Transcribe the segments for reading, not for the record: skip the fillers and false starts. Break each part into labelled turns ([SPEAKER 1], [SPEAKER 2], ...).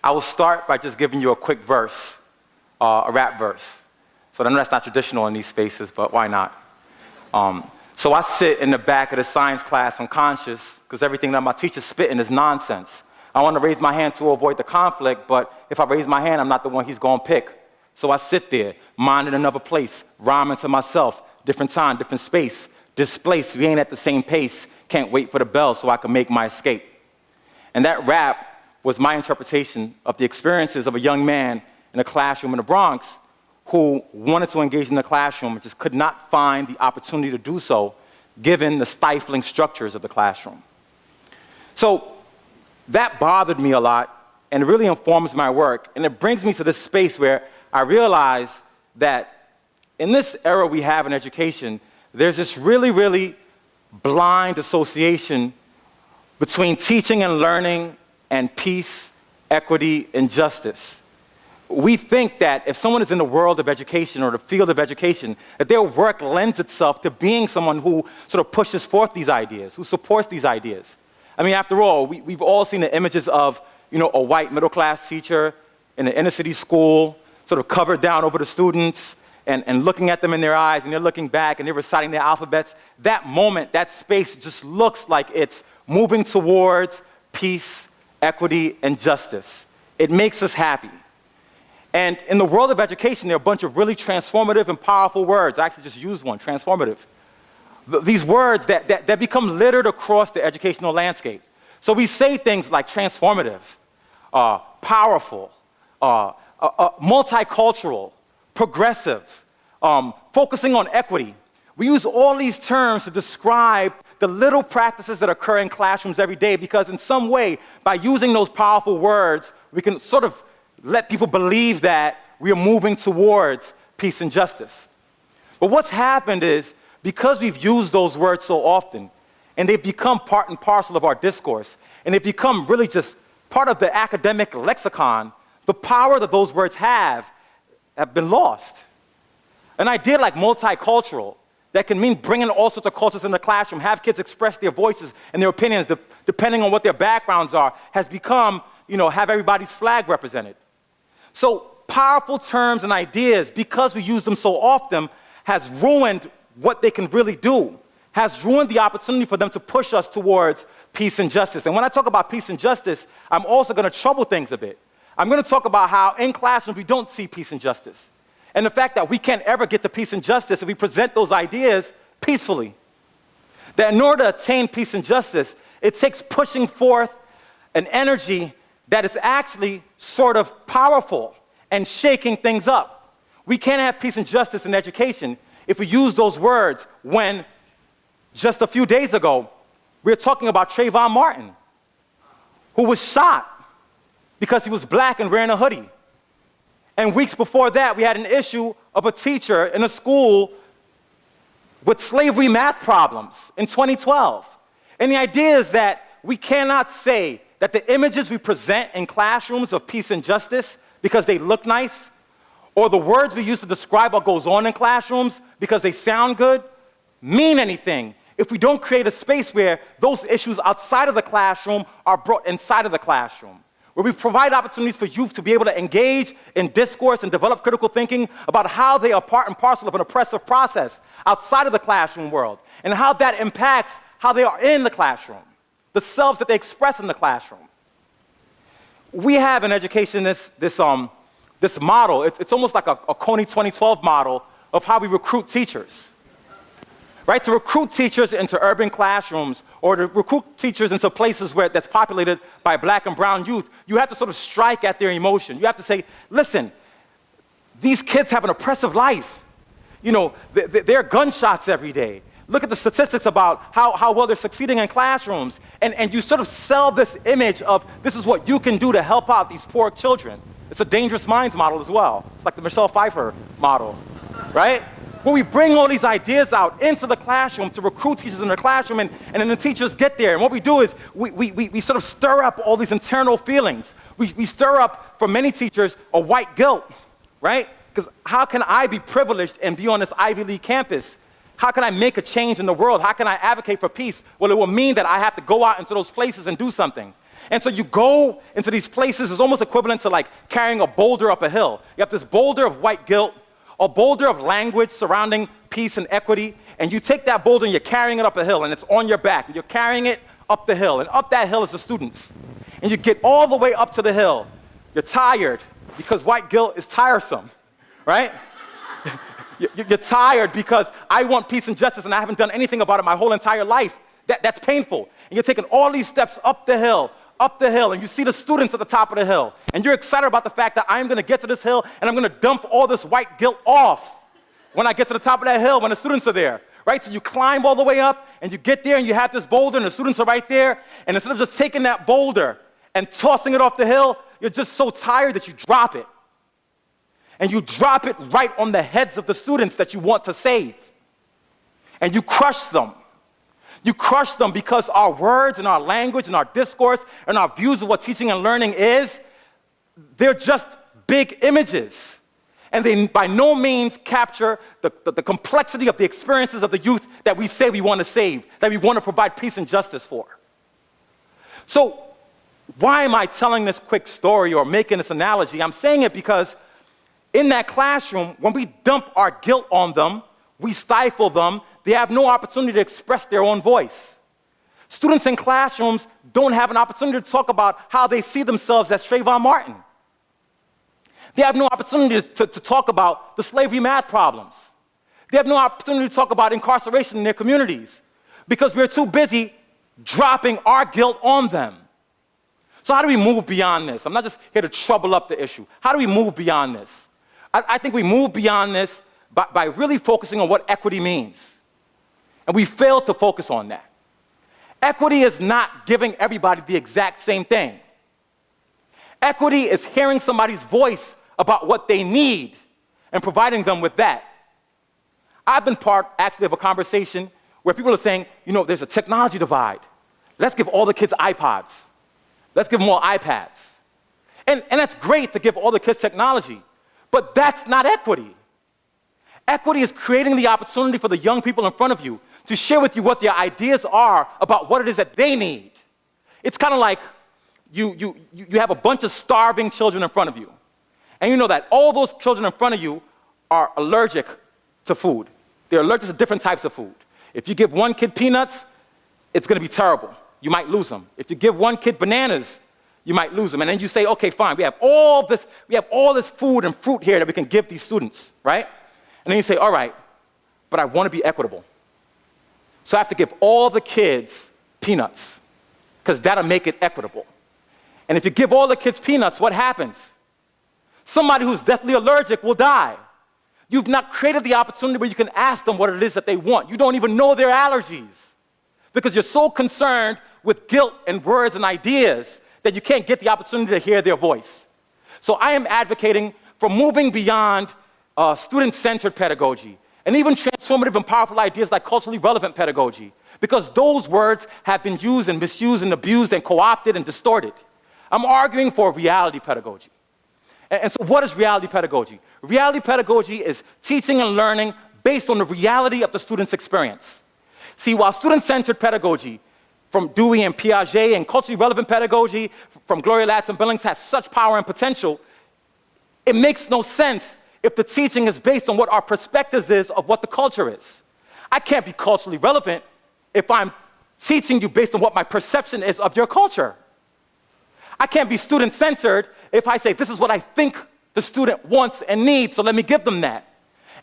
[SPEAKER 1] I will start by just giving you a quick verse, a rap verse. So I know that's not traditional in these spaces, but why not? So I sit in the back of the science class unconscious because everything that my teacher's spitting is nonsense. I want to raise my hand to avoid the conflict, but if I raise my hand, I'm not the one he's going to pick. So I sit there, mind in another place, rhyming to myself, different time, different space, displaced, we ain't at the same pace, can't wait for the bell so I can make my escape. And that rap was my interpretation of the experiences of a young man in a classroom in the Bronx who wanted to engage in the classroom and just could not find the opportunity to do so given the stifling structures of the classroom. So that bothered me a lot, and it really informs my work, and it brings me to this space where I realize that in this era we have in education, there's this really, really blind association between teaching and learning and peace, equity, and justice. We think that if someone is in the world of education or the field of education, that their work lends itself to being someone who sort of pushes forth these ideas, who supports these ideas. I mean, after all, we've all seen the images of, a white middle-class teacher in an inner-city school, sort of covered down over the students and looking at them in their eyes, and they're looking back, and they're reciting their alphabets. That moment, that space just looks like it's moving towards peace, equity, and justice. It makes us happy. And in the world of education, there are a bunch of really transformative and powerful words. I actually just used one, transformative. These words that become littered across the educational landscape. So we say things like transformative, powerful, multicultural, progressive, focusing on equity. We use all these terms to describe the little practices that occur in classrooms every day because in some way, by using those powerful words, we can sort of let people believe that we are moving towards peace and justice. But what's happened is, because we've used those words so often, and they've become part and parcel of our discourse, and they've become really just part of the academic lexicon, the power that those words have been lost. An idea like multicultural, that can mean bringing all sorts of cultures in the classroom, have kids express their voices and their opinions depending on what their backgrounds are, has become, have everybody's flag represented. So powerful terms and ideas, because we use them so often, has ruined what they can really do, has ruined the opportunity for them to push us towards peace and justice. And when I talk about peace and justice, I'm also going to trouble things a bit. I'm going to talk about how in classrooms we don't see peace and justice. And the fact that we can't ever get to peace and justice if we present those ideas peacefully. That in order to attain peace and justice, it takes pushing forth an energy that is actually sort of powerful and shaking things up. We can't have peace and justice in education if we use those words when just a few days ago, we were talking about Trayvon Martin, who was shot because he was black and wearing a hoodie. And weeks before that, we had an issue of a teacher in a school with slavery math problems in 2012. And the idea is that we cannot say that the images we present in classrooms of peace and justice, because they look nice, or the words we use to describe what goes on in classrooms because they sound good, mean anything if we don't create a space where those issues outside of the classroom are brought inside of the classroom, where we provide opportunities for youth to be able to engage in discourse and develop critical thinking about how they are part and parcel of an oppressive process outside of the classroom world, and how that impacts how they are in the classroom, the selves that they express in the classroom. We have in education this model. It's almost like a Coney 2012 model of how we recruit teachers. Right? To recruit teachers into urban classrooms or to recruit teachers into places that's populated by black and brown youth, you have to sort of strike at their emotion. You have to say, listen, these kids have an oppressive life. There are gunshots every day. Look at the statistics about how well they're succeeding in classrooms. And you sort of sell this image of this is what you can do to help out these poor children. It's a dangerous minds model as well. It's like the Michelle Pfeiffer model, right? Where we bring all these ideas out into the classroom to recruit teachers in the classroom, and then the teachers get there. And what we do is we sort of stir up all these internal feelings. We stir up, for many teachers, a white guilt, right? Because how can I be privileged and be on this Ivy League campus? How can I make a change in the world? How can I advocate for peace? Well, it will mean that I have to go out into those places and do something. And so you go into these places, it's almost equivalent to like carrying a boulder up a hill. You have this boulder of white guilt, a boulder of language surrounding peace and equity, and you take that boulder and you're carrying it up a hill, and it's on your back, and you're carrying it up the hill, and up that hill is the students. And you get all the way up to the hill. You're tired because white guilt is tiresome, right? You're tired because I want peace and justice and I haven't done anything about it my whole entire life. That's painful. And you're taking all these steps up the hill, and you see the students at the top of the hill. And you're excited about the fact that I'm going to get to this hill and I'm going to dump all this white guilt off when I get to the top of that hill when the students are there, right? So you climb all the way up and you get there and you have this boulder and the students are right there. And instead of just taking that boulder and tossing it off the hill, you're just so tired that you drop it. And you drop it right on the heads of the students that you want to save. And you crush them. You crush them because our words and our language and our discourse and our views of what teaching and learning is, they're just big images. And they by no means capture the complexity of the experiences of the youth that we say we want to save, that we want to provide peace and justice for. So why am I telling this quick story or making this analogy? I'm saying it because in that classroom, when we dump our guilt on them, we stifle them, they have no opportunity to express their own voice. Students in classrooms don't have an opportunity to talk about how they see themselves as Trayvon Martin. They have no opportunity to talk about the slavery math problems. They have no opportunity to talk about incarceration in their communities because we're too busy dropping our guilt on them. So how do we move beyond this? I'm not just here to trouble up the issue. How do we move beyond this? I think we move beyond this by really focusing on what equity means. And we fail to focus on that. Equity is not giving everybody the exact same thing. Equity is hearing somebody's voice about what they need and providing them with that. I've been part, actually, of a conversation where people are saying, there's a technology divide. Let's give all the kids iPods. Let's give them all iPads. And that's great to give all the kids technology, but that's not equity. Equity is creating the opportunity for the young people in front of you to share with you what their ideas are about what it is that they need. It's kind of like you have a bunch of starving children in front of you, and you know that all those children in front of you are allergic to food. They're allergic to different types of food. If you give one kid peanuts, it's going to be terrible. You might lose them. If you give one kid bananas, you might lose them. And then you say, okay, fine, we have all this food and fruit here that we can give these students, right? And then you say, all right, but I want to be equitable. So I have to give all the kids peanuts, because that'll make it equitable. And if you give all the kids peanuts, what happens? Somebody who's deathly allergic will die. You've not created the opportunity where you can ask them what it is that they want. You don't even know their allergies because you're so concerned with guilt and words and ideas that you can't get the opportunity to hear their voice. So I am advocating for moving beyond student-centered pedagogy and even transformative and powerful ideas like culturally relevant pedagogy, because those words have been used and misused and abused and co-opted and distorted. I'm arguing for reality pedagogy. And so what is reality pedagogy? Reality pedagogy is teaching and learning based on the reality of the student's experience. See, while student-centered pedagogy from Dewey and Piaget and culturally relevant pedagogy from Gloria Ladson-Billings has such power and potential, it makes no sense if the teaching is based on what our perspectives is of what the culture is. I can't be culturally relevant if I'm teaching you based on what my perception is of your culture. I can't be student-centered if I say, this is what I think the student wants and needs, so let me give them that.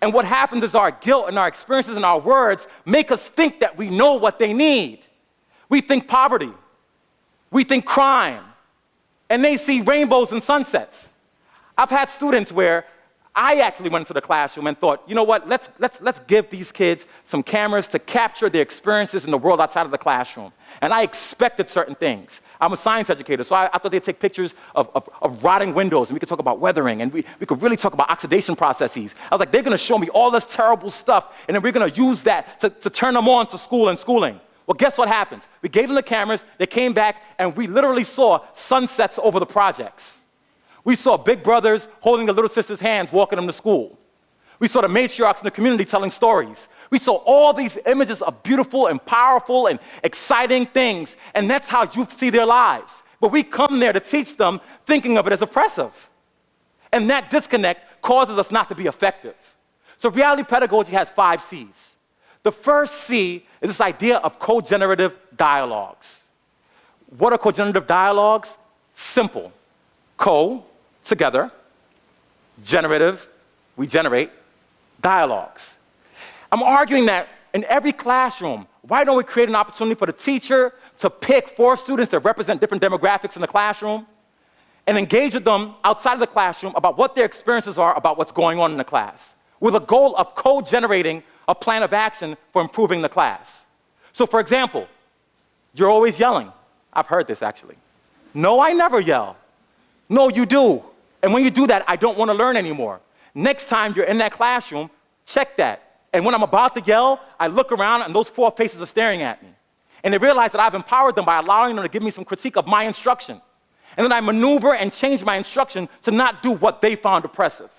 [SPEAKER 1] And what happens is our guilt and our experiences and our words make us think that we know what they need. We think poverty. We think crime. And they see rainbows and sunsets. I've had students where I actually went into the classroom and thought, you know what, let's give these kids some cameras to capture their experiences in the world outside of the classroom. And I expected certain things. I'm a science educator, so I thought they'd take pictures of rotting windows, and we could talk about weathering, and we could really talk about oxidation processes. I was like, they're going to show me all this terrible stuff, and then we're going to use that to turn them on to school and schooling. Well, guess what happened? We gave them the cameras, they came back, and we literally saw sunsets over the projects. We saw big brothers holding the little sisters' hands, walking them to school. We saw the matriarchs in the community telling stories. We saw all these images of beautiful and powerful and exciting things, and that's how youth see their lives. but we come there to teach them thinking of it as oppressive. And that disconnect causes us not to be effective. So reality pedagogy has 5 C's. The first C is this idea of co-generative dialogues. What are co-generative dialogues? Simple. Co, together. Generative, we generate. Dialogues. I'm arguing that in every classroom, why don't we create an opportunity for the teacher to pick 4 students that represent different demographics in the classroom and engage with them outside of the classroom about what their experiences are about what's going on in the class, with a goal of co-generating a plan of action for improving the class. So for example, you're always yelling. I've heard this actually. No, I never yell. No, you do. And when you do that, I don't want to learn anymore. Next time you're in that classroom, check that. And when I'm about to yell, I look around and those 4 faces are staring at me. And they realize that I've empowered them by allowing them to give me some critique of my instruction. And then I maneuver and change my instruction to not do what they found oppressive.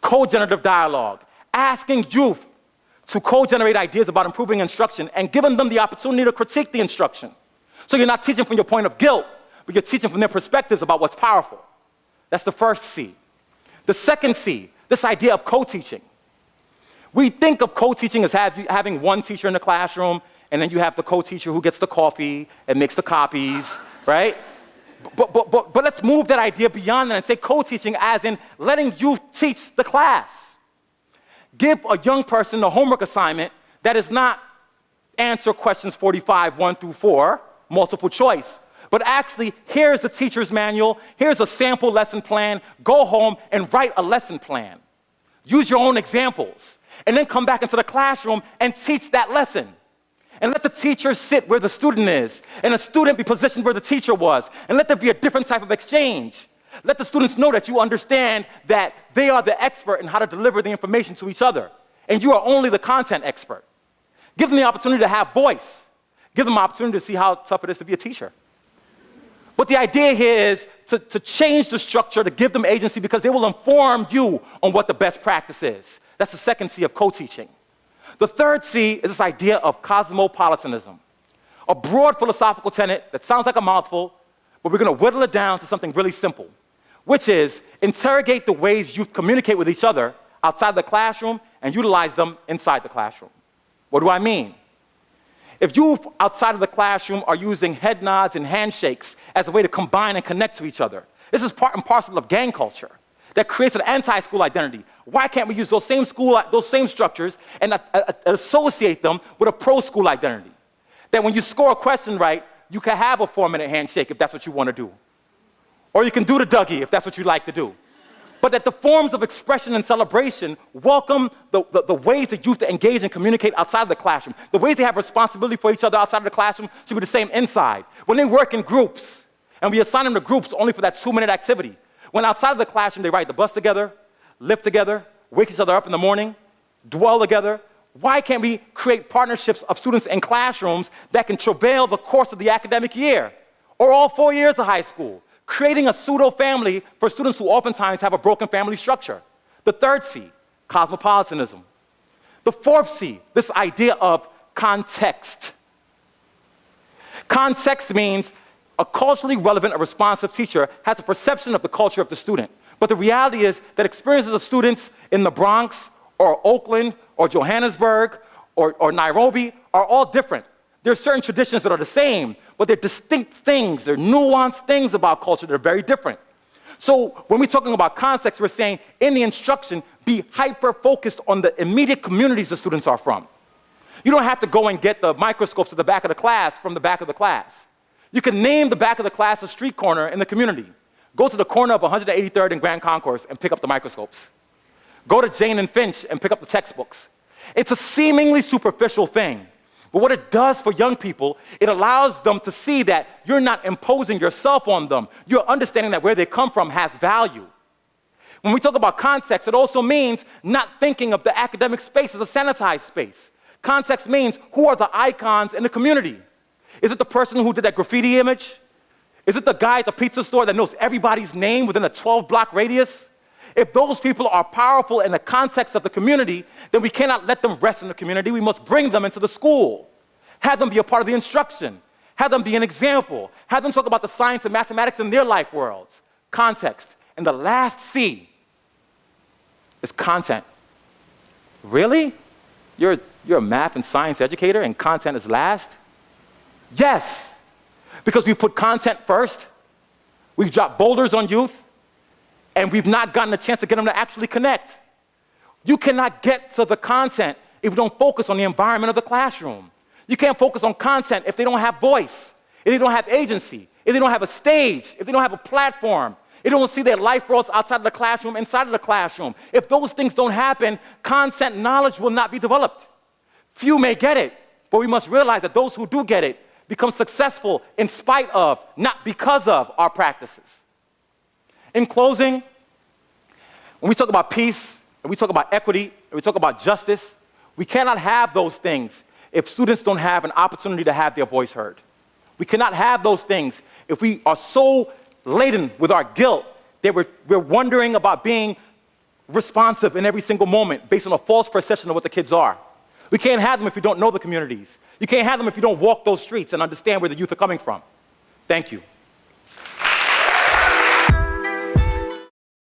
[SPEAKER 1] Co-generative dialogue, asking youth to co-generate ideas about improving instruction and giving them the opportunity to critique the instruction. So you're not teaching from your point of guilt, but you're teaching from their perspectives about what's powerful. That's the first C. The second C, this idea of co-teaching. We think of co-teaching as having one teacher in the classroom, and then you have the co-teacher who gets the coffee and makes the copies, right? But let's move that idea beyond that and say co-teaching as in letting youth teach the class. Give a young person a homework assignment that is not answer questions 45, 1 through 4, multiple choice, but actually here's the teacher's manual, here's a sample lesson plan, go home and write a lesson plan. Use your own examples, and then come back into the classroom and teach that lesson. And let the teacher sit where the student is, and the student be positioned where the teacher was, and let there be a different type of exchange. Let the students know that you understand that they are the expert in how to deliver the information to each other, and you are only the content expert. Give them the opportunity to have voice. Give them the opportunity to see how tough it is to be a teacher. But the idea here is to change the structure, to give them agency, because they will inform you on what the best practice is. That's the second C of co-teaching. The third C is this idea of cosmopolitanism, a broad philosophical tenet that sounds like a mouthful, but we're going to whittle it down to something really simple, which is interrogate the ways youth communicate with each other outside the classroom and utilize them inside the classroom. What do I mean? If youth outside of the classroom are using head nods and handshakes as a way to combine and connect to each other, this is part and parcel of gang culture that creates an anti-school identity. Why can't we use those same structures and associate them with a pro-school identity? That when you score a question right, you can have a 4-minute handshake if that's what you want to do. Or you can do the Dougie if that's what you like to do. But that the forms of expression and celebration welcome the ways that youth engage and communicate outside of the classroom. The ways they have responsibility for each other outside of the classroom should be the same inside. When they work in groups, and we assign them to groups only for that 2-minute activity, when outside of the classroom they ride the bus together, live together, wake each other up in the morning, dwell together, why can't we create partnerships of students in classrooms that can travail the course of the academic year, or all 4 years of high school? Creating a pseudo-family for students who oftentimes have a broken family structure. The third C, cosmopolitanism. The fourth C, this idea of context. Context means a culturally relevant or responsive teacher has a perception of the culture of the student. But the reality is that experiences of students in the Bronx or Oakland or Johannesburg or Nairobi are all different. There are certain traditions that are the same, but they're distinct things, they're nuanced things about culture that are very different. So when we're talking about context, we're saying in the instruction, be hyper-focused on the immediate communities the students are from. You don't have to go and get the microscopes at the back of the class from the back of the class. You can name the back of the class a street corner in the community. Go to the corner of 183rd and Grand Concourse and pick up the microscopes. Go to Jane and Finch and pick up the textbooks. It's a seemingly superficial thing. But what it does for young people, it allows them to see that you're not imposing yourself on them. You're understanding that where they come from has value. When we talk about context, it also means not thinking of the academic space as a sanitized space. Context means who are the icons in the community? Is it the person who did that graffiti image? Is it the guy at the pizza store that knows everybody's name within a 12-block radius? If those people are powerful in the context of the community, then we cannot let them rest in the community. We must bring them into the school, have them be a part of the instruction, Have them be an example. Have them talk about the science and mathematics in their life worlds. Context. And the last C is content. Really? You're a math and science educator and content is last? Yes, because we put content first, we've dropped boulders on youth, and we've not gotten a chance to get them to actually connect. You cannot get to the content if you don't focus on the environment of the classroom. You can't focus on content if they don't have voice, if they don't have agency, if they don't have a stage, if they don't have a platform, if they don't see their life worlds outside of the classroom, inside of the classroom. If those things don't happen, content knowledge will not be developed. Few may get it, but we must realize that those who do get it become successful in spite of, not because of, our practices. In closing, when we talk about peace, and we talk about equity, and we talk about justice, we cannot have those things if students don't have an opportunity to have their voice heard. We cannot have those things if we are so laden with our guilt that we're wondering about being responsive in every single moment based on a false perception of what the kids are. We can't have them if you don't know the communities. You can't have them if you don't walk those streets and understand where the youth are coming from. Thank you.